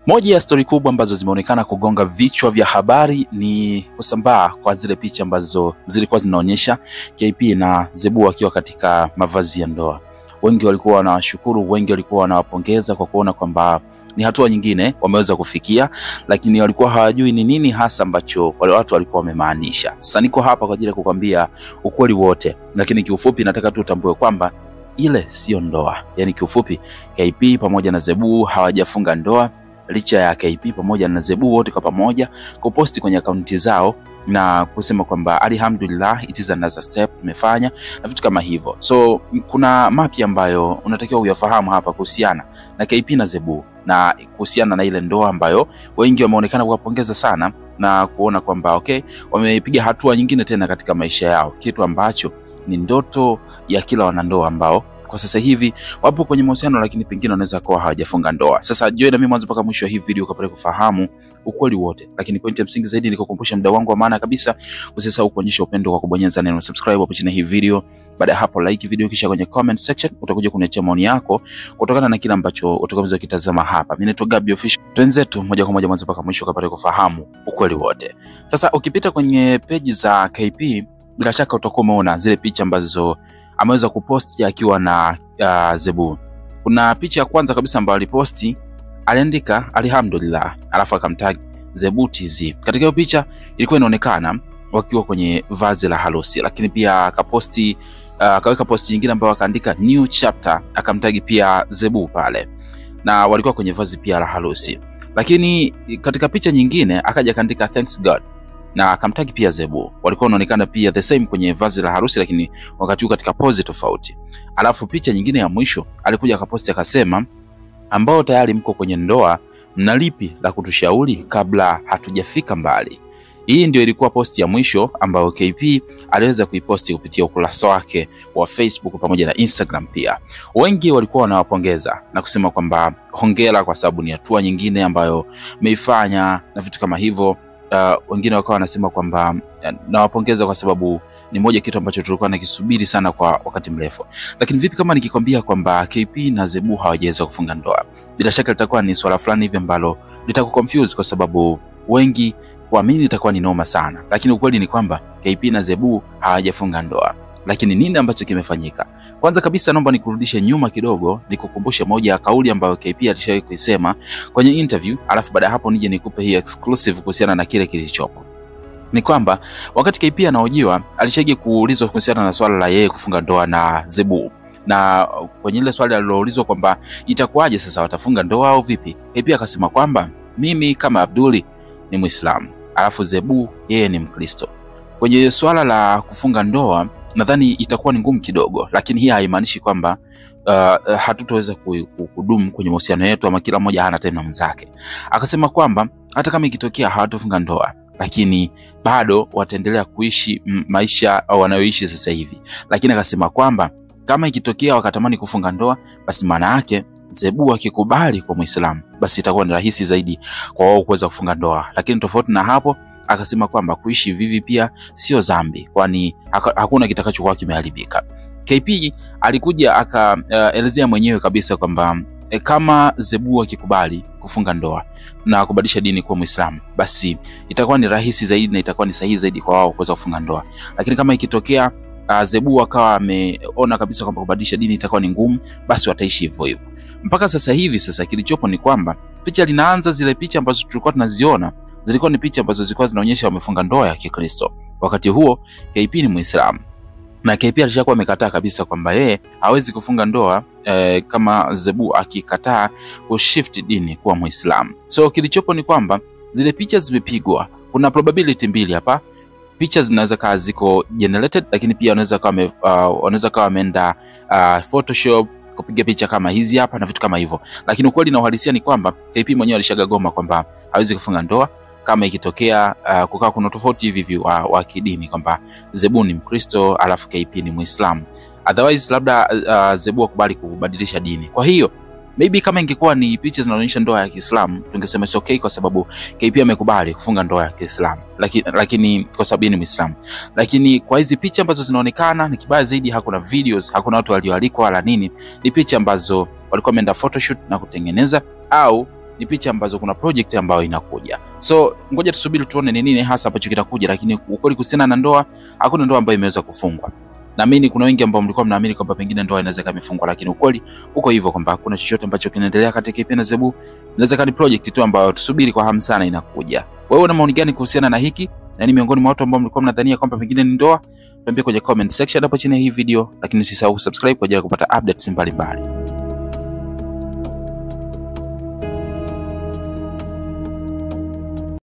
Moja ya stori kubwa ambazo zimeonekana kugonga vichwa vya habari ni kusambaa kwa zile picha ambazo zilikuwa zinaonyesha KP na Zebu wakiwa katika mavazi ya ndoa. Wengi walikuwa wanawashukuru, wengi walikuwa wanawapongeza kwa kuona kwamba ni hatua nyingine wameweza kufikia, lakini walikuwa hawajui ni nini hasa ambacho wale watu walikuwa wamemaanisha. Sasa niko hapa kwa ajili ya kukwambia ukweli wote, lakini kiufupi nataka tu utambue kwamba ile sio ndoa. Yaani kiufupi KP pamoja na Zebu hawajafunga ndoa, licha ya KP pamoja na Zebu wote kwa pamoja kuposti kwenye akaunti zao na kusema kwamba alhamdulillah it is another step tumefanya na vitu kama hivyo. So kuna mapya ambayo unatakiwa uyafahamu hapa kuhusiana na KP na Zebu na kuhusiana na ile ndoa ambayo wengi wameonekana kuwapongeza sana na kuona kwamba okay, wamepiga hatua nyingine tena katika maisha yao, kitu ambacho ni ndoto ya kila wanandoa ambao kwa sasa hivi wapo kwenye mahusiano lakini pengine wanaweza kuwa hawajafunga ndoa. Sasa join na mimi mwanzo mpaka mwisho wa hii video ukapata kufahamu ukweli wote. Lakini point ya msingi zaidi ni kukukumbusha mdau wangu wa maana kabisa, usisahau kuonyesha upendo kwa kubonyeza neno subscribe hapo chini ya hii video. Baada hapo like video, kisha kwenye comment section utakuja kuniachia maoni yako kutokana na kile ambacho utakaweza kitazama hapa. Mimi naitwa Gabby Official. Twenzetu moja kwa moja mwanzo mpaka mwisho ukapata kufahamu ukweli wote. Sasa ukipita kwenye page za KP, bila shaka utakuwa umeona zile picha ambazo ameweza kuposti akiwa na Zebu. Kuna picha ya kwanza kabisa ambayo aliposti, aliandika alhamdulillah alafu akamtag Zebu TZ. Katika hiyo picha ilikuwa inaonekana wakiwa kwenye vazi la harusi, lakini pia akaposti akaweka posti nyingine ambayo akaandika new chapter, akamtagi pia Zebu pale, na walikuwa kwenye vazi pia la harusi. Lakini katika picha nyingine akaja akaandika thanks God na akamtagi pia Zebu. Walikuwa wanaonekana pia the same kwenye vazi la harusi, lakini wakati katika pose tofauti. Alafu picha nyingine ya mwisho alikuja akaposti akasema, ambao tayari mko kwenye ndoa, mnalipi la kutushauri kabla hatujafika mbali. Hii ndio ilikuwa posti ya mwisho ambayo KP aliweza kuiposti kupitia ukurasa wake wa Facebook pamoja na Instagram pia. Wengi walikuwa wanawapongeza na kusema kwamba hongera kwa sababu ni hatua nyingine ambayo meifanya na vitu kama hivyo. Wengine wakawa wanasema kwamba nawapongeza kwa sababu ni moja kitu ambacho tulikuwa nakisubiri sana kwa wakati mrefu. Lakini vipi kama nikikwambia kwamba KP na Zebu hawajaweza kufunga ndoa? Bila shaka litakuwa ni swala fulani hivi ambalo litakuconfuse kwa sababu wengi waamini litakuwa ni noma sana. Lakini ukweli ni kwamba KP na Zebu hawajafunga ndoa. Lakini nini ambacho kimefanyika? Kwanza kabisa naomba nikurudishe nyuma kidogo, nikukumbushe moja ya kauli ambayo KP alishawahi kuisema kwenye interview, alafu baada hapo nije nikupe hii exclusive kuhusiana na kile kilichopo. Ni kwamba wakati KP anahojiwa alishaje kuulizwa kuhusiana na swala la yeye kufunga ndoa na Zebu. Na kwenye ile swali aliloulizwa kwamba itakuwaje sasa watafunga ndoa au vipi, KP akasema kwamba mimi kama Abduli ni Muislamu, alafu Zebu yeye ni Mkristo. Kwenye swala la kufunga ndoa nadhani itakuwa ni ngumu kidogo, lakini hii haimaanishi kwamba hatutoweza kudumu kwenye mahusiano yetu ama kila mmoja hana time na mwenzake. Akasema kwamba hata kama ikitokea hawatofunga ndoa, lakini bado wataendelea kuishi maisha au wanayoishi sasa hivi. Lakini akasema kwamba kama ikitokea wakatamani kufunga ndoa, basi maana yake Zebu akikubali kwa Muislamu, basi itakuwa ni rahisi zaidi kwa wao kuweza kufunga ndoa. Lakini tofauti na hapo akasema kwamba kuishi vivi pia sio dhambi, kwani hakuna kitakachokuwa kimeharibika. KP alikuja akaelezea mwenyewe kabisa kwamba kama Zebu akikubali kufunga ndoa na kubadilisha dini kuwa Muislamu, basi itakuwa ni rahisi zaidi na itakuwa ni sahihi zaidi kwa wao kuweza kufunga ndoa. Lakini kama ikitokea Zebu akawa ameona kabisa kwamba kubadilisha dini itakuwa ni ngumu, basi wataishi hivyo hivyo. Mpaka sasa hivi sasa kilichopo ni kwamba picha linaanza, zile picha ambazo tulikuwa tunaziona zilikuwa ni picha ambazo zilikuwa zinaonyesha wamefunga ndoa ya Kikristo. Wakati huo KP ni Muislamu. Na KP alishakuwa amekataa kabisa kwamba yeye hawezi kufunga ndoa kama Zebu akikataa kushift dini kuwa Muislamu. So kilichopo ni kwamba zile picha zimepigwa. Kuna probability mbili hapa. Picha zinaweza kaa ziko generated, lakini pia wanaweza kawa wameenda Photoshop kupiga picha kama hizi hapa na vitu kama hivyo. Lakini ukweli na uhalisia ni kwamba KP mwenyewe alishagagoma kwamba hawezi kufunga ndoa kama ikitokea kukaa kuna tofauti hivi wa kidini, kwamba Zebu ni Mkristo alafu KP ni Muislamu. Otherwise labda Zebu akubali kubadilisha dini. Kwa hiyo maybe kama ingekuwa ni picha zinaonyesha ndoa ya Kiislamu tungesema it's okay kwa sababu KP amekubali kufunga ndoa ya Kiislamu, lakini kwa sababu ni Muislamu. Lakini kwa hizi picha ambazo zinaonekana ni kibaya zaidi, hakuna videos, hakuna watu walioalikwa wala nini. Ni picha ambazo walikuwa wameenda photoshoot na kutengeneza, au ni picha ambazo kuna project ambayo inakuja. So ngoja tusubiri tuone ni nini hasa ambacho kitakuja, lakini ukweli kuhusiana na ndoa, hakuna ndoa ambayo imeweza kufungwa. Naamini kuna wengi ambao mlikuwa mnaamini kwamba pengine ndoa inaweza kamefungwa, lakini ukweli uko hivyo kwamba hakuna chochote ambacho kinaendelea kati ya KP na Zebu. Inaweza kani project tu ambayo tusubiri kwa hamu sana inakuja. Wewe una maoni gani kuhusiana na hiki? Na ni miongoni mwa watu ambao mlikuwa mnadhania kwamba pengine ni ndoa? Tuambie kwenye comment section hapo chini ya hii video, lakini usisahau subscribe kwa ajili ya kupata updates mbalimbali.